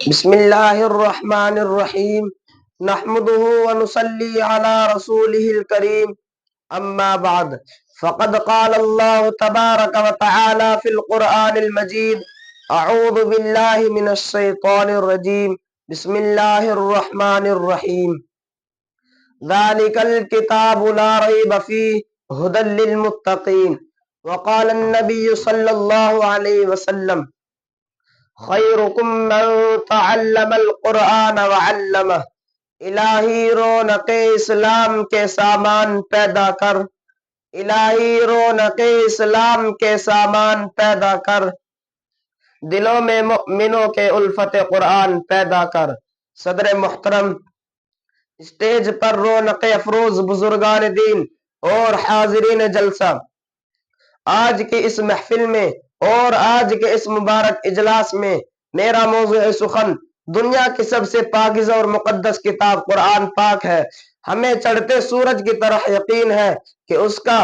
بسم اللہ الرحمن الرحیم نحمده ونصلی علی رسوله الکریم اما بعد فقد قال اللہ تبارک وتعالی فی القرآن المجید اعوذ باللہ من الشیطان الرجیم بسم اللہ الرحمن الرحیم ذالک الکتاب لا ریب فیہ ھدی للمتقین وقال النبی صلی اللہ علیہ وسلم خیرکم من تعلم القرآن وعلمہ الہی رونق اسلام کے سامان پیدا کر، الہی رونق اسلام کے سامان پیدا کر، دلوں میں مؤمنوں کے الفت قرآن پیدا کر۔ صدر محترم، اسٹیج پر رونق افروز بزرگان دین اور حاضرین جلسہ، آج کی اس محفل میں اور آج کے اس مبارک اجلاس میں میرا موضوع سخن دنیا کی سب سے پاکیزہ اور مقدس کتاب قرآن پاک ہے۔ ہمیں چڑھتے سورج کی طرح یقین ہے کہ اس کا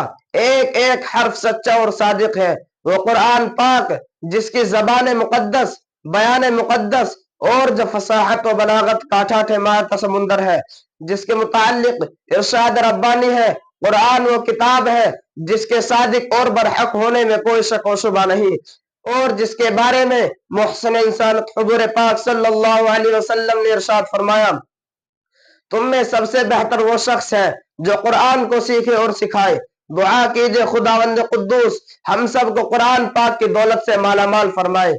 ایک ایک حرف سچا اور صادق ہے۔ وہ قرآن پاک جس کی زبان مقدس، بیان مقدس اور جو فصاحت و بلاغت کا ٹھاٹھ مار کا سمندر ہے، جس کے متعلق ارشاد ربانی ہے، قرآن وہ کتاب ہے جس کے صادق اور برحق ہونے میں کوئی شک و شبہ نہیں، اور جس کے بارے میں محسن انسانت حضور پاک صلی اللہ علیہ وسلم نے ارشاد فرمایا، تم میں سب سے بہتر وہ شخص ہے جو قرآن کو سیکھے اور سکھائے۔ دعا کیجئے خداوند قدوس ہم سب کو قرآن پاک کی دولت سے مالا مال فرمائے۔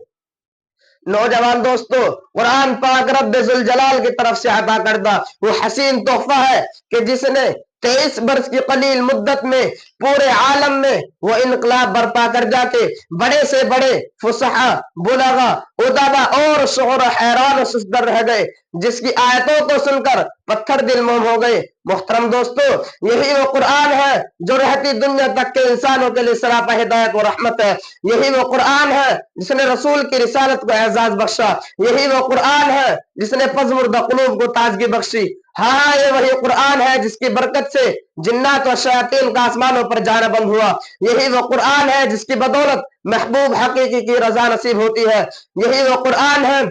نوجوان دوستو، قرآن پاک رب ذوالجلال کی طرف سے عطا کردہ وہ حسین تحفہ ہے کہ جس نے 23 برس کی قلیل مدت میں پورے عالم میں وہ انقلاب برپا کر جا کے بڑے سے بڑے فصحا، بلغا، ادبا اور شعراء حیران و سجدر رہ گئے، جس کی آیتوں کو سن کر پتھر دل موم ہو گئے۔ محترم دوستو، یہی وہ قرآن ہے جو رہتی دنیا تک کے انسانوں کے لیے سراپا ہدایت و رحمت ہے۔ یہی وہ قرآن ہے جس نے رسول کی رسالت کو اعزاز بخشا۔ یہی وہ قرآن ہے جس نے پژمردہ قلوب کو تازگی بخشی۔ ہاں، یہ وہی قرآن ہے جس کی برکت سے جنات و شیاطین کا آسمانوں پر جانا بند ہوا۔ یہی وہ قرآن ہے جس کی بدولت محبوب حقیقی کی رضا نصیب ہوتی ہے۔ یہی وہ قرآن ہے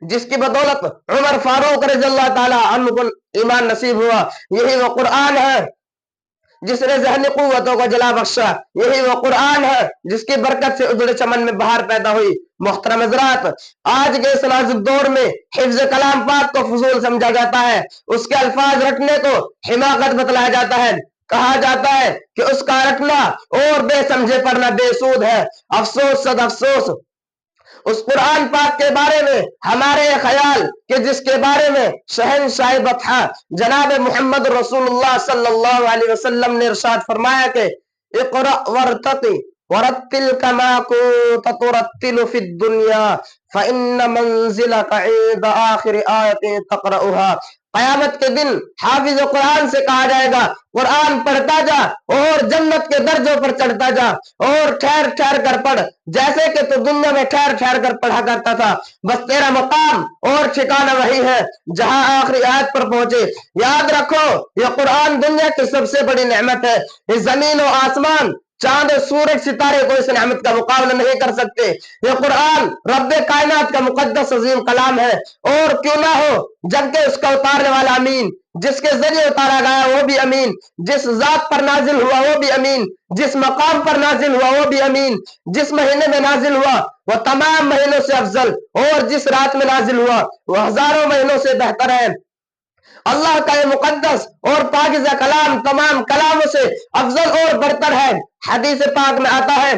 جس کی بدولت عمر فاروق رضی اللہ تعالی عنہ کو ایمان نصیب ہوا۔ یہی وہ قرآن ہے جس نے ذہنی قوتوں کو جلا بخشا۔ یہی وہ قرآن ہے جس کی برکت سے اجڑے چمن میں بہار پیدا ہوئی۔ محترم حضرات، آج کے اس نازک دور میں حفظ کلام پاک کو فضول سمجھا جاتا ہے، اس کے الفاظ رٹنے کو حماقت بتلایا جاتا ہے، کہا جاتا ہے کہ اس کا رٹنا اور بے سمجھے پڑھنا بے سود ہے۔ افسوس صد افسوس اس قرآن پاک کے بارے میں ہمارے خیال کہ جس کے بارے میں شہنشاہ بطحہ جناب محمد رسول اللہ صلی اللہ علیہ وسلم نے ارشاد فرمایا کہ اقرأ ورتقی ورتل کما کنت ترتل فی الدنیا فإن منزلک عند آخر آیت تقرأها۔ قیامت کے دن حافظ قرآن سے کہا جائے گا، قرآن پڑھتا جا اور جنت کے درجوں پر چڑھتا جا، اور ٹھہر ٹھہر کر پڑھ جیسے کہ تو دنیا میں ٹھہر ٹھہر کر پڑھا کرتا تھا۔ بس تیرا مقام اور ٹھکانہ وہی ہے جہاں آخری آیت پر پہنچے۔ یاد رکھو، یہ قرآن دنیا کی سب سے بڑی نعمت ہے۔ اس زمین و آسمان، چاند سورج ستارے کو اس نعمت کا مقابلہ نہیں کر سکتے۔ یہ قرآن رب کائنات کا مقدس عظیم کلام ہے، اور کیوں نہ ہو جبکہ اس کا اتارنے والا امین، جس کے ذریعے اتارا گیا وہ بھی امین، جس ذات پر نازل ہوا وہ بھی امین، جس مقام پر نازل ہوا وہ بھی امین، جس مہینے میں نازل ہوا وہ تمام مہینوں سے افضل، اور جس رات میں نازل ہوا وہ ہزاروں مہینوں سے بہتر ہے۔ اللہ کا یہ مقدس اور پاکیزہ کلام تمام کلاموں سے افضل اور برتر ہے۔ حدیث پاک میں آتا ہے،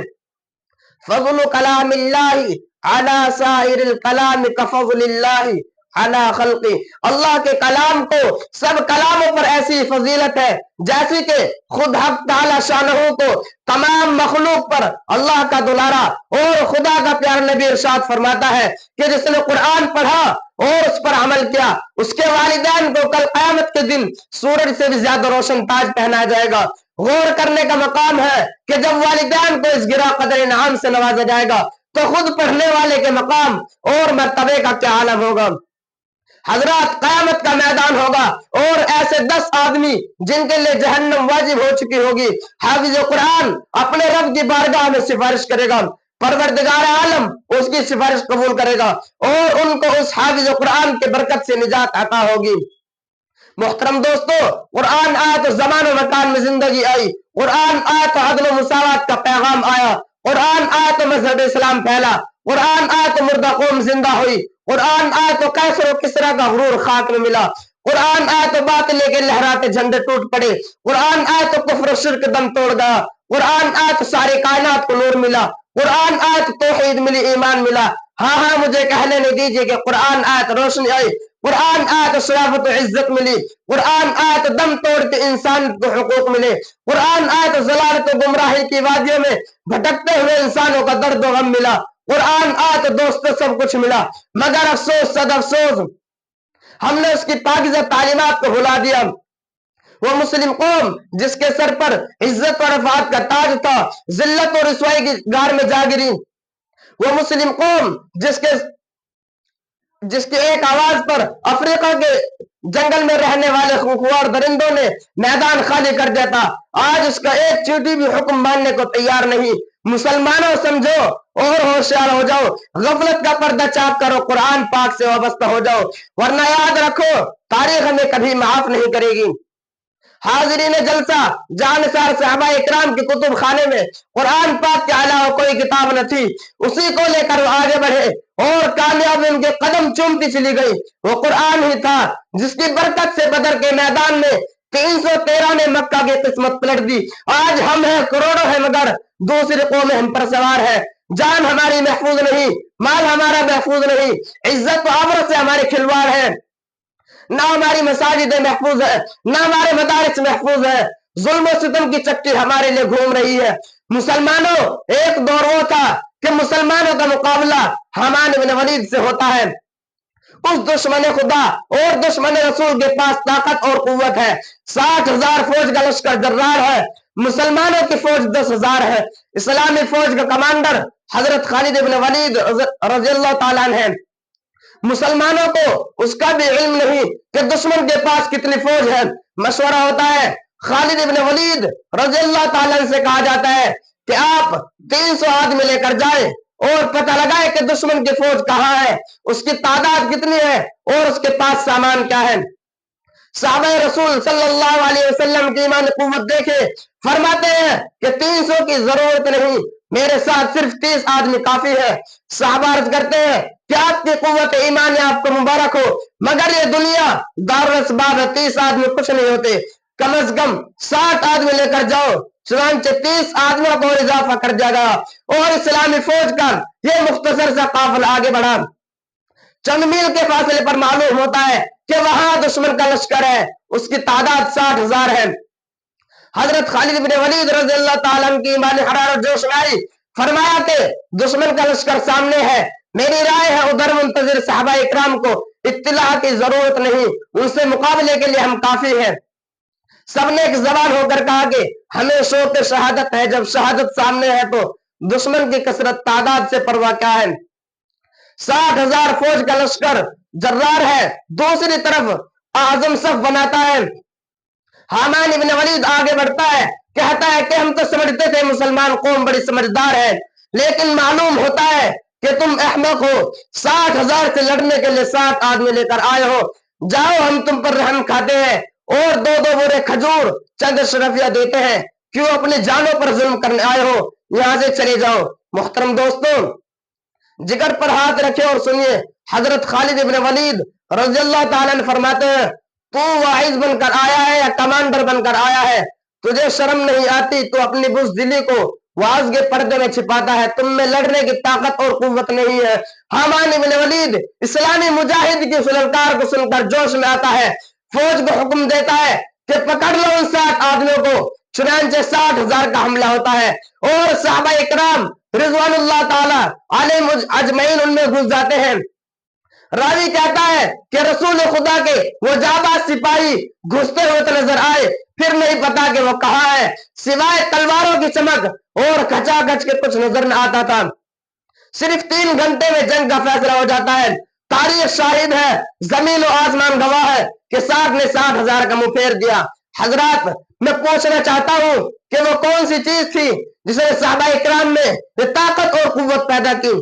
فضل کلام اللہ علی سائر الکلام کفضل اللہ علی خلقی۔ اللہ کے کلام کو سب کلاموں پر ایسی فضیلت ہے جیسی کہ خود حق تعالی شانہ کو تمام مخلوق پر اللہ کا دلارا اور خدا کا پیارا نبی ارشاد فرماتا ہے کہ جس نے قرآن پڑھا اور اس پر عمل کیا، اس کے والدین کو کل قیامت کے دن سورج سے بھی زیادہ روشن تاج پہنایا جائے گا۔ غور کرنے کا مقام ہے کہ جب والدین کو اس گرا قدر انعام سے نوازا جائے گا تو خود پڑھنے والے کے مقام اور مرتبے کا کیا عالم ہوگا۔ حضرات، قیامت کا میدان ہوگا اور ایسے 10 آدمی جن کے لیے جہنم واجب ہو چکی ہوگی، حافظ قرآن اپنے رب کی بارگاہ میں سفارش کرے گا، پروردگار عالم اس کی سفارش قبول کرے گا اور ان کو اس حافظ قرآن کے برکت سے نجات عطا ہوگی۔ محترم دوستو، قرآن آیا تو زمان و مکان میں زندگی آئی، قرآن آیا تو عدل و مساوات کا پیغام آیا، قرآن آیا تو مذہب اسلام پھیلا، قرآن آیا تو مردہ قوم زندہ ہوئی، قرآن آیا تو کیسر و کسرا کا غرور خاک میں ملا، قرآن آیا تو بات لے کے لہراتے جھنڈے ٹوٹ پڑے، قرآن آیا تو کفر و شرک دم توڑ گیا، قرآن آیا تو ساری کائنات کو نور ملا، قرآن آیا تو توحید ملی، ایمان ملا۔ ہاں ہاں مجھے کہنے نہیں دیجیے کہ قرآن آیا تو روشنی آئی، قرآن آیا تو شرافت و عزت ملی، قرآن آیا تو دم توڑ کے انسان کو حقوق ملے، قرآن آیا تو ضلالت و گمراہی کی وادیوں میں بھٹکتے ہوئے انسانوں کا درد و غم ملا، قرآن آیا تو دوستوں سب کچھ ملا، مگر افسوس صد افسوس ہم نے اس کی پاکیزہ تعلیمات کو بھلا دیا۔ وہ مسلم قوم جس کے سر پر عزت و رفعت کا تاج تھا، ذلت و رسوائی کی غار میں جا گری۔ وہ مسلم قوم جس کی ایک آواز پر افریقہ کے جنگل میں رہنے والے خوار درندوں نے میدان خالی کر دیا تھا، آج اس کا ایک چیٹی بھی حکم ماننے کو تیار نہیں۔ مسلمانوں سمجھو اور ہوشیار ہو جاؤ، غفلت کا پردہ چاک کرو، قرآن پاک سے وابستہ ہو جاؤ، ورنہ یاد رکھو تاریخ ہمیں کبھی معاف نہیں کرے گی۔ حاضرین جلسہ، جانسار صحابہ اکرام کے کتب خانے میں قرآن پاک کے علاوہ کوئی کتاب نہ تھی، اسی کو لے کر وہ آگے بڑھے اور کامیابی ان کے قدم چومتی چلی گئی۔ وہ قرآن ہی تھا جس کی برکت سے بدر کے میدان میں 313 نے مکہ کی قسمت پلٹ دی۔ آج ہم ہیں، کروڑوں ہیں، مگر دوسری قومیں ہم پر سوار ہے۔ جان ہماری محفوظ نہیں، مال ہمارا محفوظ نہیں، عزت و آبرت سے ہمارے کھلواڑ ہے، نہ ہماری مساجد محفوظ ہے، نہ ہمارے مدارس محفوظ ہے، ظلم و ستم کی چکی ہمارے لیے گھوم رہی ہے۔ مسلمانوں، ایک دور وہ تھا کہ مسلمانوں کا مقابلہ حمان بن ولید سے ہوتا ہے۔ اس دشمن خدا اور دشمن رسول کے پاس طاقت اور قوت ہے، 60,000 فوج کا لشکر جرار ہے، مسلمانوں کی فوج 10,000 ہے۔ اسلامی فوج کا کمانڈر حضرت خالد بن ولید رضی اللہ تعالیٰ عنہ ہے۔ مسلمانوں کو اس کا بھی علم نہیں کہ دشمن کے پاس کتنی فوج ہے، مشورہ ہوتا ہے۔ خالد بن ولید رضی اللہ تعالیٰ عنہ سے کہا جاتا ہے کہ آپ 300 آدمی لے کر جائیں اور پتہ لگائے کہ دشمن کی فوج کہاں ہے، اس کی تعداد کتنی ہے اور اس کے پاس سامان کیا ہے۔ صحابہ رسول صلی اللہ علیہ وسلم کی ایمان قوت دیکھے، فرماتے ہیں کہ 300 کی ضرورت نہیں، میرے ساتھ صرف 30 آدمی کافی ہے۔ صحابہ عرض کرتے ہیں کہ آپ کی قوت ایمان آپ کو مبارک ہو، مگر یہ دنیا دارالاسباب ہے، 30 آدمی کچھ نہیں ہوتے، کم از کم 60 آدمی لے کر جاؤ۔ چنانچہ 30 آدمیوں کو اضافہ کر دیا گیا اور اسلامی فوج کا یہ مختصر سا قافلہ آگے بڑھا۔ چند میل کے فاصلے پر معلوم ہوتا ہے کہ وہاں دشمن کا لشکر ہے، اس کی تعداد 60,000 ہے۔ حضرت خالد بن ولید رضی اللہ تعالیٰ عنہ کی ایمانی حرارت جوش میں آئی، فرمایا کہ دشمن کا لشکر سامنے ہے، میری رائے ہے ادھر منتظر صحابہ اکرام کو اطلاع کی ضرورت نہیں، ان سے مقابلے کے لیے ہم کافی ہیں۔ سب نے ایک زبان ہو کر کہا کہ ہمیں شوق شہادت ہے، جب شہادت سامنے ہے تو دشمن کی کثرت تعداد سے پرواہ کیا ہے۔ 60,000 فوج کا لشکر جرار ہے، دوسری طرف اعظم صف بناتا ہے۔ حمان بن ولید آگے بڑھتا ہے، کہتا ہے کہ ہم تو سمجھتے تھے مسلمان قوم بڑی سمجھدار ہے، لیکن معلوم ہوتا ہے کہ تم احمق ہو، 60,000 سے لڑنے کے لیے 60 آدمی لے کر آئے ہو، جاؤ ہم تم پر رحم کھاتے ہیں اور 2 بورے کھجور چند اشرفیہ دیتے ہیں، کیوں اپنی جانوں پر ظلم کرنے آئے ہو، یہاں سے چلے جاؤ۔ محترم دوستوں، جگر پر ہاتھ رکھے اور سنیے، حضرت خالد بن ولید رضی اللہ تعالیٰ عنہ فرماتے ہیں تو واعظ بن کر آیا ہے یا کمانڈر بن کر آیا ہے، تجھے شرم نہیں آتی؟ تو اپنی بزدلی کو واعظ کے پردے میں چھپاتا ہے، تم میں لڑنے کی طاقت اور قوت نہیں ہے۔ حمان بن ولید اسلامی مجاہد کی سلنکار کو سن کر جوش میں آتا ہے، فوج کو حکم دیتا ہے کہ پکڑ لو ان 60 آدمیوں کو۔ چنانچہ 60,000 کا حملہ ہوتا ہے اور صحابہ اکرام رضوان اللہ تعالی علیہم اجمعین ان میں گھس جاتے ہیں۔ راوی کہتا ہے کہ رسول خدا کے وہ جاباز سپاہی گھستے ہوئے تو نظر آئے، پھر نہیں پتا کہ وہ کہاں ہے، سوائے تلواروں کی چمک اور کھچا کھچ کے کچھ نظر نہ آتا تھا۔ صرف 3 گھنٹے میں جنگ کا فیصلہ ہو جاتا ہے۔ تاریخ شاہد ہے، زمین و آسمان گواہ ہے کہ 60 نے 60,000 کا منہ پھیر دیا۔ حضرات، میں پوچھنا چاہتا ہوں کہ وہ کون سی چیز تھی جس نے صحابہ اکرام میں یہ طاقت اور قوت پیدا کی؟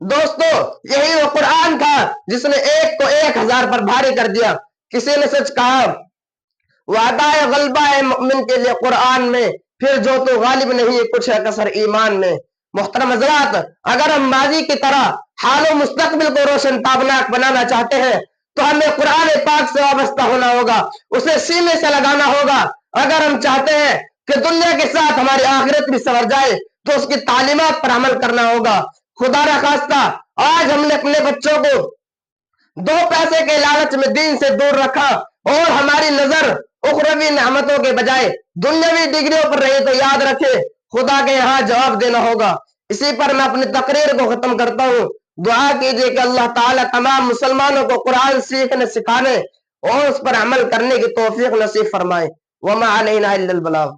دوستو یہی وہ قرآن تھا جس نے ایک کو 1000 پر بھاری کر دیا۔ کسی نے سچ کہا وعدہ غلبہ ہے مؤمن کے لیے قرآن میں، پھر جو تو غالب نہیں کچھ ہے کسر ایمان میں۔ محترم حضرات، اگر ہم ماضی کی طرح حال و مستقبل کو روشن تابناک بنانا چاہتے ہیں تو ہمیں قرآن پاک سے وابستہ ہونا ہوگا، اسے سینے سے لگانا ہوگا۔ اگر ہم چاہتے ہیں کہ دنیا کے ساتھ ہماری آخرت بھی سنور جائے تو اس کی تعلیمات پر عمل کرنا ہوگا۔ خدا را خواستہ آج ہم نے اپنے بچوں کو 2 پیسے کے لالچ میں دین سے دور رکھا اور ہماری نظر اخروی نعمتوں کے بجائے دنیاوی ڈگریوں پر رہی تو یاد رکھے خدا کے یہاں جواب دینا ہوگا۔ اسی پر میں اپنی تقریر کو ختم کرتا ہوں۔ دعا کیجئے کہ اللہ تعالیٰ تمام مسلمانوں کو قرآن سیکھنے سکھانے اور اس پر عمل کرنے کی توفیق نصیب فرمائے۔ وما علینا الا البلاغ۔